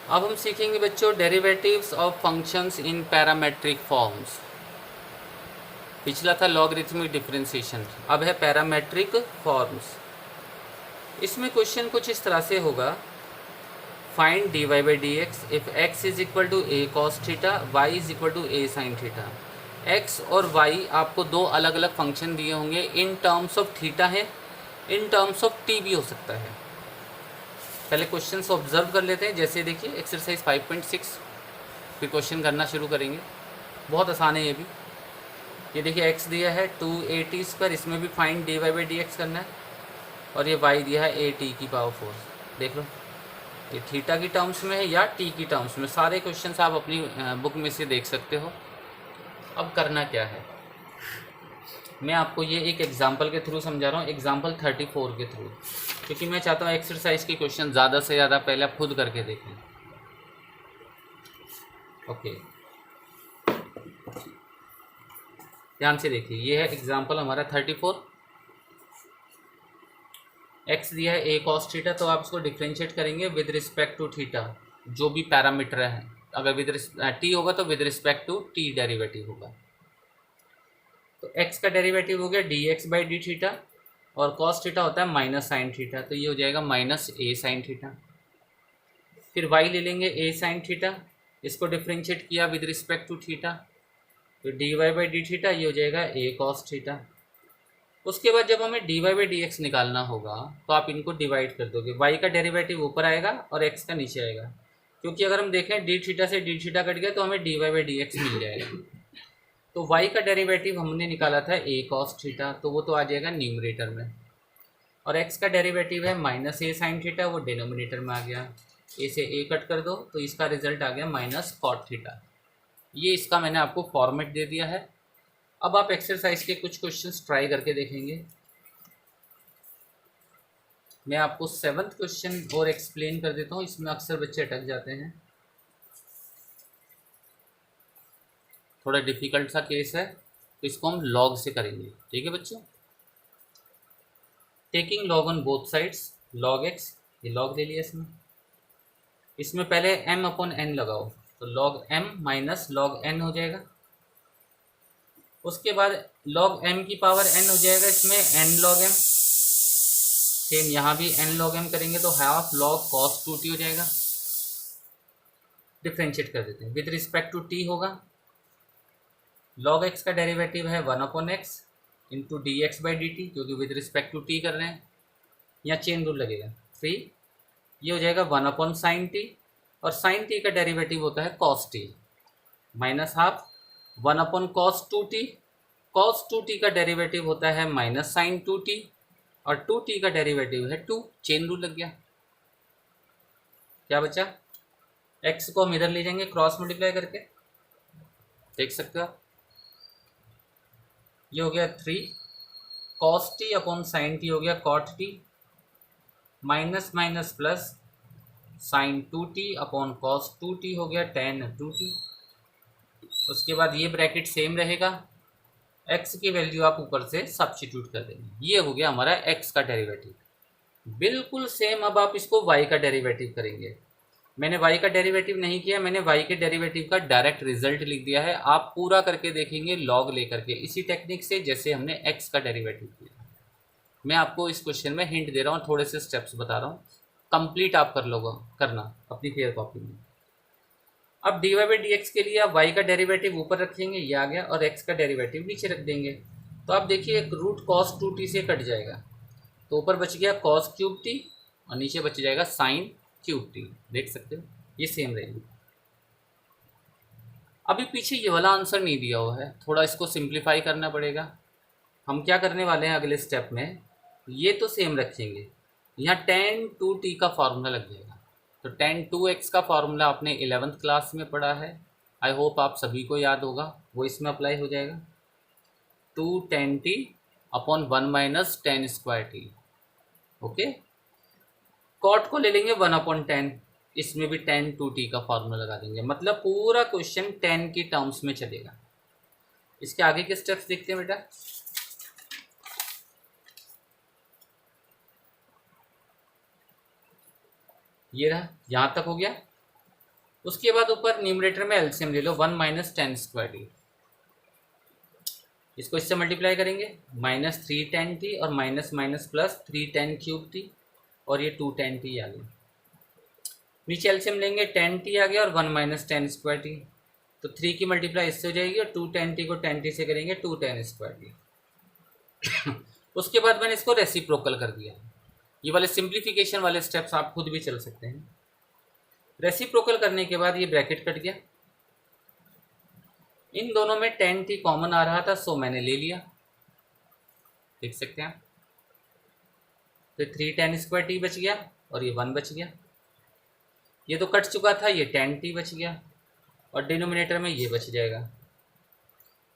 अब हम सीखेंगे बच्चों derivatives of functions in parametric forms. पिछला था लॉगरिथमिक डिफरेंशिएशन, अब है पैरामेट्रिक फॉर्म्स। इसमें क्वेश्चन कुछ इस तरह से होगा, find dy by D x if x is equal to a cos theta, y is equal to a sine theta. x और y आपको दो अलग अलग फंक्शन दिए होंगे, इन टर्म्स ऑफ थीटा है, इन टर्म्स ऑफ t भी हो सकता है। पहले क्वेश्चंस ऑब्जर्व कर लेते हैं। जैसे देखिए एक्सरसाइज 5.6, फिर क्वेश्चन करना शुरू करेंगे। बहुत आसान है ये भी। ये देखिए x दिया है 2at², इसमें भी find dy by D x करना है, और ये y दिया है at की पावर 4। देख लो ये थीटा की टर्म्स में है या t की टर्म्स में। सारे क्वेश्चंस आप अपनी बुक में से देख सकते हो। अब करना क्या है, मैं आपको ये एक एग्जांपल के थ्रू समझा रहा हूँ, एग्जांपल 34 के थ्रू, क्योंकि मैं चाहता हूँ एक्सरसाइज की क्वेश्चन ज़्यादा से ज़्यादा पहले आप खुद करके देखें। ओके, ध्यान से देखिए, ये है एग्जांपल हमारा 34। एक्स दिया है ए कॉस थीटा, तो आप इसको डिफ्रेंशिएट करेंगे विद रिस्पेक्ट टू थीटा, जो भी पैरामीटर है। अगर विद टी होगा तो with respect to t derivative होगा। तो एक्स का डेरिवेटिव हो गया d x by d theta, और कॉस थीटा होता है माइनस साइन थीटा, तो ये हो जाएगा माइनस ए साइन थीटा। फिर वाई ले लेंगे ए साइन थीटा, इसको डिफ्रेंशिएट किया विद रिस्पेक्ट टू थीटा, तो d Y by d theta, ये हो जाएगा ए कॉस थीटा। उसके बाद जब हमें D Y by D x निकालना होगा तो आप इनको डिवाइड कर दोगे, वाई का डेरिवेटिव ऊपर आएगा और एक्स का नीचे आएगा, क्योंकि अगर हम देखें डी थीटा से डी थीटा कट गया तो हमें D Y by D X मिल जाएगा। तो वाई का डेरिवेटिव हमने निकाला था ए कॉस थीटा, तो वो तो आ जाएगा न्यूमरेटर में, और एक्स का डेरिवेटिव है माइनस ए साइन थीटा, वो डिनोमिनेटर में आ गया। ए से ए कट कर दो तो इसका रिजल्ट आ गया माइनस कॉट थीटा। ये इसका मैंने आपको फॉर्मेट दे दिया है। अब आप एक्सरसाइज के कुछ क्वेश्चंस ट्राई करके देखेंगे। मैं आपको 7th क्वेश्चन और एक्सप्लेन कर देता हूँ, इसमें अक्सर बच्चे अटक जाते हैं। थोड़ा डिफिकल्ट सा केस है, तो इसको हम लॉग से करेंगे। ठीक है बच्चों, taking log on both sides, log x, ये लॉग ले लिया इसमें। इसमें पहले m अपॉन n लगाओ, तो log m minus log n हो जाएगा। उसके बाद log m की पावर n हो जाएगा, इसमें n log m। सेम यहाँ भी n log m करेंगे तो हाफ log cos 2t हो जाएगा। डिफ्रेंशिएट कर देते हैं, विद रिस्पेक्ट टू t होगा। log x का डेरिवेटिव है 1 upon x into D x by D T, क्योंकि विद रिस्पेक्ट टू t कर रहे हैं, यहाँ चेन रूल लगेगा 3। ये हो जाएगा 1 अपॉन साइन टी, और साइन टी का डेरिवेटिव होता है cos t, minus half 1 upon cos 2t। cos 2t का डेरिवेटिव होता है माइनस साइन 2t, और 2t का डेरिवेटिव है 2। चेन रूल लग गया। क्या बचा, x को हम इधर ले जाएंगे क्रॉस मल्टीप्लाई करके, देख सकते हो आप। ये हो गया 3 cos t upon sine t हो गया cot t, minus minus plus sign 2t upon cos 2t हो गया tan 2t। उसके बाद ये ब्रैकेट सेम रहेगा, x की वैल्यू आप ऊपर से सब्स्टिट्यूट कर देंगे। ये हो गया हमारा x का डेरिवेटिव। बिल्कुल सेम अब आप इसको y का डेरिवेटिव करेंगे। मैंने y का डेरिवेटिव नहीं किया, मैंने y के डेरिवेटिव का डायरेक्ट रिजल्ट लिख दिया है। आप पूरा करके देखेंगे लॉग लेकर के, इसी टेक्निक से जैसे हमने x का डेरिवेटिव किया। मैं आपको इस क्वेश्चन में हिंट दे रहा हूँ, थोड़े से स्टेप्स बता रहा हूँ, कंप्लीट आप कर लोगे करना अपनी फेयर कॉपी में। अब d Y by D x के लिए आप y का डेरिवेटिव ऊपर रखेंगे, ये आ गया, और x का डेरिवेटिव नीचे रख देंगे। तो आप देखिए एक रूट कॉस 2t से कट जाएगा, तो ऊपर बच गया कॉस क्यूब टी, और नीचे बच जाएगा साइन क्यूब टी। देख सकते हो ये सेम रहेगी। अभी पीछे ये वाला आंसर नहीं दिया हुआ है, थोड़ा इसको सिंप्लीफाई करना पड़ेगा। हम क्या करने वाले हैं अगले स्टेप में, ये तो सेम रखेंगे, यहाँ tan 2t का फार्मूला लग जाएगा। तो tan 2x का फार्मूला आपने 11th क्लास में पढ़ा है, आई होप आप सभी को याद होगा, वो इसमें अप्लाई हो जाएगा। 2 tan t upon 1 minus tan square t. Okay, cot को ले लेंगे 1 अपॉन 10, इसमें भी tan 2t का फार्मूला लगा देंगे, मतलब पूरा क्वेश्चन tan की टर्म्स में चलेगा। इसके आगे के स्टेप्स देखते हैं बेटा। ये रहा, यहाँ तक हो गया। उसके बाद ऊपर न्यूमरेटर में एलसीएम ले लो, 1 माइनस टेन स्क्वायर टी, इसको इससे मल्टीप्लाई करेंगे, माइनस 3 टेन टी और minus minus plus 3 ten cube T, और ये 2 टेन टी आ गया। नीचे एलसीएम लेंगे, 10 टी आ गया और 1 माइनस टेन स्क्वायर टी, तो 3 की मल्टीप्लाई इससे हो जाएगी और 2 टेन टी को 10 टी से करेंगे 2 टेन स्क्वायर टी। उसके बाद मैंने इसको रेसिप्रोकल कर दिया। ये वाले सिंप्लीफिकेशन वाले स्टेप्स आप खुद भी चल सकते हैं। रेसिप्रोकल करने के बाद ये ब्रैकेट कट गया, इन दोनों में 10 टी कॉमन आ रहा था, सो मैंने ले लिया, देख सकते हैं आप। तो 3 टेन स्क्वायर टी बच गया और ये 1 बच गया, ये तो कट चुका था, ये 10 टी बच गया और डिनोमिनेटर में ये बच जाएगा।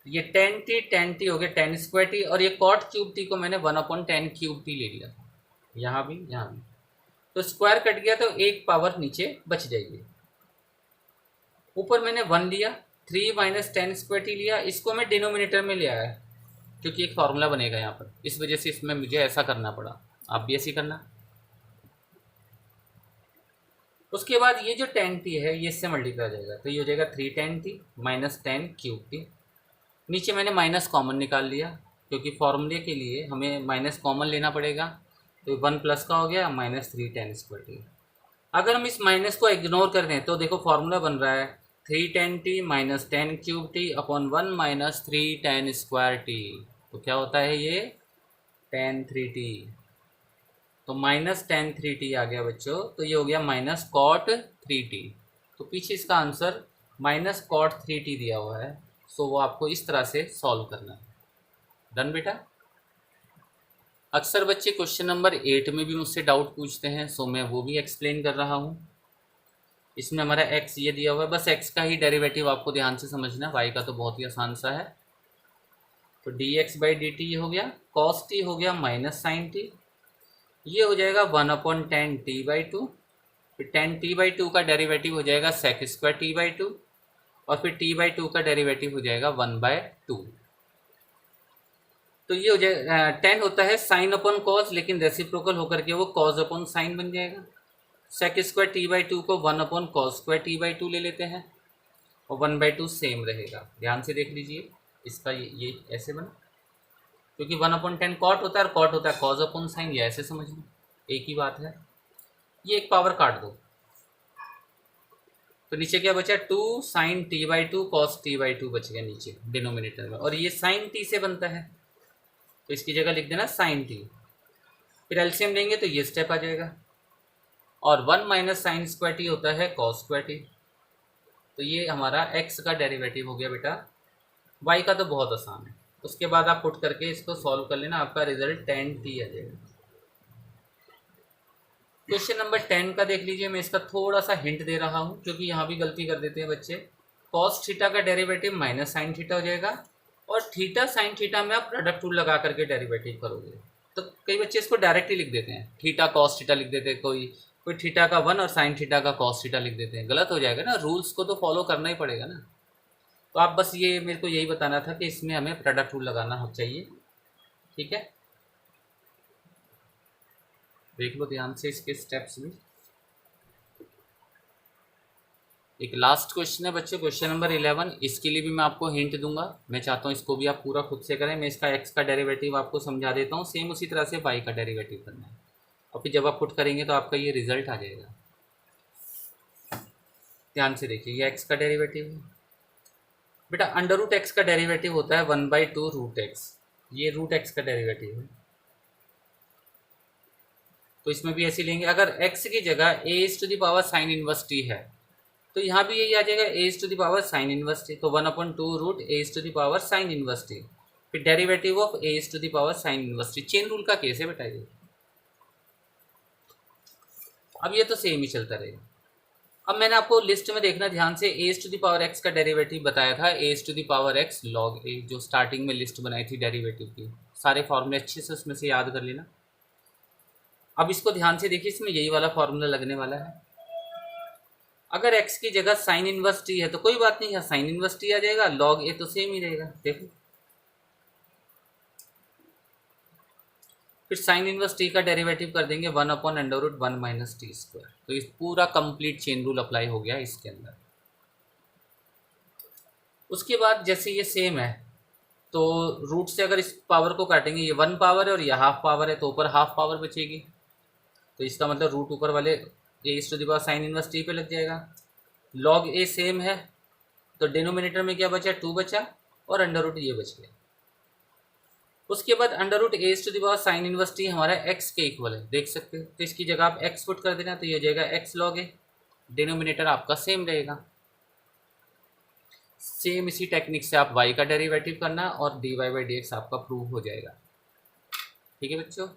ये 10 टी हो गया 10 स्क्वायर टी, और ये कॉट क्यूब टी को मैंने 1/10 क्यूब टी ले लिया, यहाँ भी यहाँ भी, तो स्क्वायर कट गया तो एक पावर नीचे बच जाएगी। ऊपर मैंने 1 लिया, 3 माइनस टेन स्क्वायर टी लिया, इसको मैं डिनोमिनेटर में ले आया क्योंकि एक फार्मूला बनेगा यहाँ पर, इस वजह से इसमें मुझे ऐसा करना पड़ा, आप भी ऐसे करना। उसके बाद ये जो 10 टी है ये इससे मल्टीप्लाई हो जाएगा, तो ये हो जाएगा 3 ten T minus 10 cube T. नीचे मैंने माइनस कॉमन निकाल लिया क्योंकि फॉर्मूले के लिए हमें माइनस कॉमन लेना पड़ेगा, तो 1 प्लस का हो गया माइनस 3 टेन स्क्वायर टी। अगर हम इस माइनस को इग्नोर कर दें तो देखो फॉर्मूला बन रहा है 3 ten T minus 10 cube T upon 1 minus 3 ten square T, तो क्या होता है ये tan 3t, तो माइनस tan 3t आ गया बच्चों, तो ये हो गया माइनस cot 3t। तो पीछे इसका आंसर माइनस cot 3t दिया हुआ है, सो वो आपको इस तरह से सॉल्व करना है। डन बेटा। अक्सर बच्चे क्वेश्चन नंबर 8 में भी मुझसे डाउट पूछते हैं, सो मैं वो भी एक्सप्लेन कर रहा हूँ। इसमें हमारा x ये दिया हुआ है, बस x का ही डेरिवेटिव आपको ध्यान से समझना, y का तो बहुत ही आसान सा है। तो dx बाई डी टी ये हो गया, cos t हो गया माइनस साइन t, ये हो जाएगा 1/10 t बाई टू, फिर 10 t बाई टू का डेरिवेटिव हो जाएगा sec square t by two, और फिर t बाई टू का डेरिवेटिव हो जाएगा 1/2। तो ये हो जाएगा 10 होता है साइन अपॉन कॉज, लेकिन रेसिप्रोकल होकर के वो कॉज अपॉन साइन बन जाएगा। Sec square t by two को 1/cos square t by to ले लेते हैं, और 1/2 सेम रहेगा। ध्यान से देख लीजिए, इसका ये ऐसे बना, क्योंकि 1/10 कॉट होता है और कॉट होता है कॉज अपॉन साइन, ये ऐसे समझ लो, एक ही बात है। ये एक पावर काट दो, तो नीचे क्या बचा 2 sine t by two cos t by two बच गया नीचे डिनोमिनेटर में, और ये साइन टी से बनता है, तो इसकी जगह लिख देना साइन टी। फिर एलसीएम लेंगे तो ये स्टेप आ जाएगा, और 1 माइनस साइन स्क्वायर टी होता है कॉस स्क्वायर टी। तो ये हमारा x का डेरिवेटिव हो गया बेटा, y का तो बहुत आसान है। उसके बाद आप पुट करके इसको सॉल्व कर लेना, आपका रिजल्ट tan t आ जाएगा। क्वेश्चन नंबर 10 का देख लीजिए, मैं इसका थोड़ा सा हिंट दे रहा हूँ क्योंकि यहाँ भी गलती कर देते हैं बच्चे। कॉस थीटा का डेरिवेटिव माइनस साइन थीटा हो जाएगा, और थीटा साइन थीटा में आप प्रोडक्ट रूल लगा करके डेरिवेटिव करोगे। तो कई बच्चे इसको डायरेक्टली लिख देते हैं, थीटा कॉस थीटा लिख देते हैं, कोई थीटा का 1 और साइन थीटा का कॉस थीटा लिख देते हैं, गलत हो जाएगा ना, रूल्स को तो फॉलो करना ही पड़ेगा ना। तो आप बस ये मेरे को यही बताना था कि इसमें हमें प्रोडक्ट रूल लगाना हो चाहिए, ठीक है। देख लो ध्यान से इसके स्टेप्स भी। एक लास्ट क्वेश्चन है बच्चे, क्वेश्चन नंबर 11, इसके लिए भी मैं आपको हिंट दूंगा। मैं चाहता हूँ इसको भी आप पूरा खुद से करें। मैं इसका x का डेरिवेटिव आपको समझा देता हूँ, सेम उसी तरह से y का डेरिवेटिव करना है, और फिर जब आप पुट करेंगे तो आपका ये रिजल्ट आ जाएगा। ध्यान से देखिए, ये x का डेरिवेटिव है बेटा, अंडर रूट एक्स का डेरिवेटिव होता है 1/2 रूट एक्स, ये रूट एक्स का डेरिवेटिव है। तो इसमें भी ऐसे लेंगे, अगर x की जगह a⁻ साइन इनवर्स t है तो यहाँ भी यही आ जाएगा a⁻ साइन इनवर्स t, तो 1/2 root a⁻ sine inverse t, फिर derivative of a⁻ sine inverse t। Chain rule का केस है बेटा ये। अब ये तो सेम ही चलता रहेगा। अब मैंने आपको लिस्ट में देखना ध्यान से, a⁻x का डेरिवेटिव बताया था a⁻x log a, जो स्टार्टिंग में लिस्ट बनाई थी डेरिवेटिव की। सारे फॉर्मूले अच्छे से उसमें से याद कर लेना। अब इसको ध्यान से देखिए, इसमें यही वाला फॉर्मूला लगने वाला है। अगर x की जगह साइन इनवर्स t है तो कोई बात नहीं, यहाँ साइन इनवर्स t आ जाएगा, log a तो सेम ही रहेगा। देखो फिर साइन इनवर्स t का डेरिवेटिव कर देंगे 1/√1 - t²। तो इस पूरा कंप्लीट चेन रूल अप्लाई हो गया इसके अंदर। उसके बाद जैसे ये सेम है तो रूट से अगर इस पावर को काटेंगे, ये 1 पावर है और ये हाफ पावर है, तो ऊपर हाफ पावर बचेगी। तो इसका मतलब रूट ऊपर वाले A is to the power sine inverse T पे लग जाएगा। लॉग ए सेम है तो डिनोमिनेटर में क्या बचा, 2 बचा और अंडर रूट ये बच गया। उसके बाद under root a is to the power sine inverse t हमारा एक्स के इक्वल है, देख सकते हो। तो इसकी जगह आप एक्स पुट कर देना, तो ये हो जाएगा एक्स लॉग ए, डिनोमिनेटर आपका सेम रहेगा। सेम इसी टेक्निक से आप y का डेरिवेटिव करना और dy बाई डी एक्स आपका प्रूव हो जाएगा। ठीक है बच्चों।